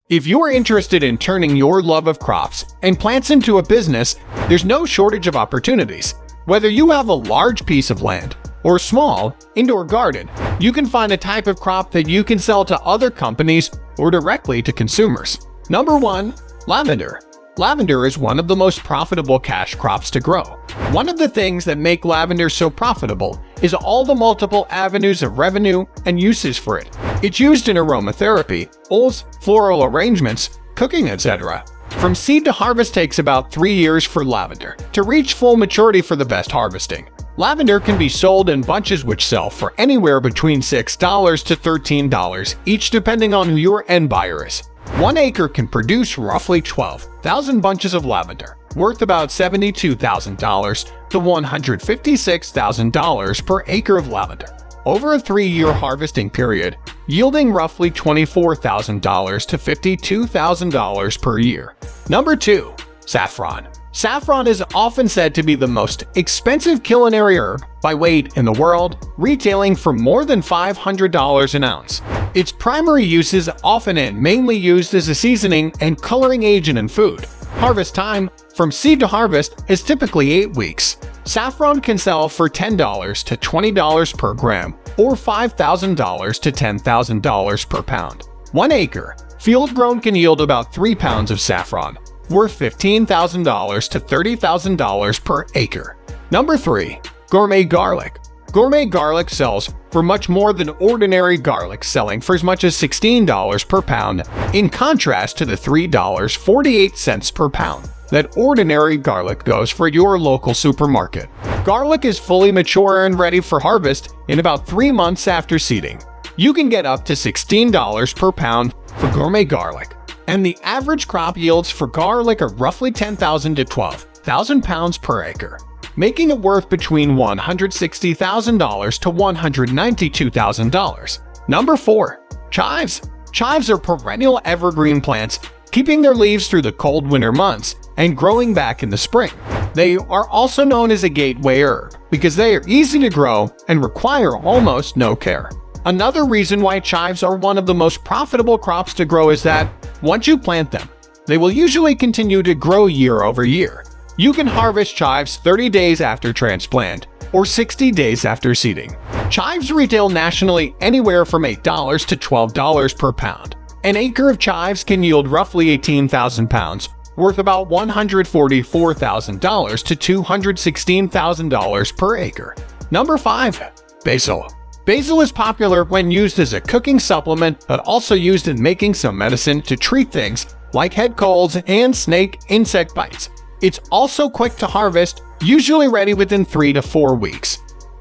If you're interested in turning your love of crops and plants into a business, there's no shortage of opportunities. Whether you have a large piece of land or a small indoor garden, you can find a type of crop that you can sell to other companies or directly to consumers. Number 1. Lavender. Lavender is one of the most profitable cash crops to grow. One of the things that make lavender so profitable is all the multiple avenues of revenue and uses for it. It's used in aromatherapy, oils, floral arrangements, cooking, etc. From seed to harvest takes about 3 years for lavender to reach full maturity for the best harvesting. Lavender can be sold in bunches which sell for anywhere between $6 to $13 each, depending on who your end buyer is. 1 acre can produce roughly 12,000 bunches of lavender, worth about $72,000 to $156,000 per acre of lavender, over a 3-year harvesting period, yielding roughly $24,000 to $52,000 per year. Number 2. Saffron. Saffron is often said to be the most expensive culinary herb by weight in the world, retailing for more than $500 an ounce. Its primary use is often and mainly used as a seasoning and coloring agent in food. Harvest time, from seed to harvest, is typically 8 weeks. Saffron can sell for $10 to $20 per gram, or $5,000 to $10,000 per pound. 1 acre, field-grown, can yield about 3 pounds of saffron, worth $15,000 to $30,000 per acre. Number 3. Gourmet Garlic. Gourmet garlic sells for much more than ordinary garlic, selling for as much as $16 per pound, in contrast to the $3.48 per pound that ordinary garlic goes for your local supermarket. Garlic is fully mature and ready for harvest in about 3 months after seeding. You can get up to $16 per pound for gourmet garlic, and the average crop yields for garlic are roughly 10,000 to 12,000 pounds per acre, making it worth between $160,000 to $192,000. Number 4. Chives. Chives are perennial evergreen plants, keeping their leaves through the cold winter months and growing back in the spring. They are also known as a gateway herb because they are easy to grow and require almost no care. Another reason why chives are one of the most profitable crops to grow is that once you plant them, they will usually continue to grow year over year. You can harvest chives 30 days after transplant or 60 days after seeding. Chives retail nationally anywhere from $8 to $12 per pound. An acre of chives can yield roughly 18,000 pounds, worth about $144,000 to $216,000 per acre. Number 5. Basil. Basil is popular when used as a cooking supplement, but also used in making some medicine to treat things like head colds and snake insect bites. It's also quick to harvest, usually ready within 3 to 4 weeks.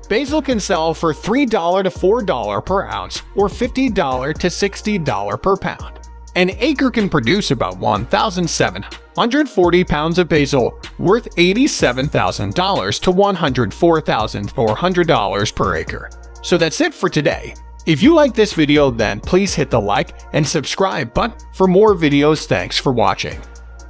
Basil can sell for $3 to $4 per ounce, or $50 to $60 per pound. An acre can produce about 1,740 pounds of basil, worth $87,000 to $104,400 per acre. So that's it for today. If you like this video, then please hit the like and subscribe button for more videos. Thanks for watching.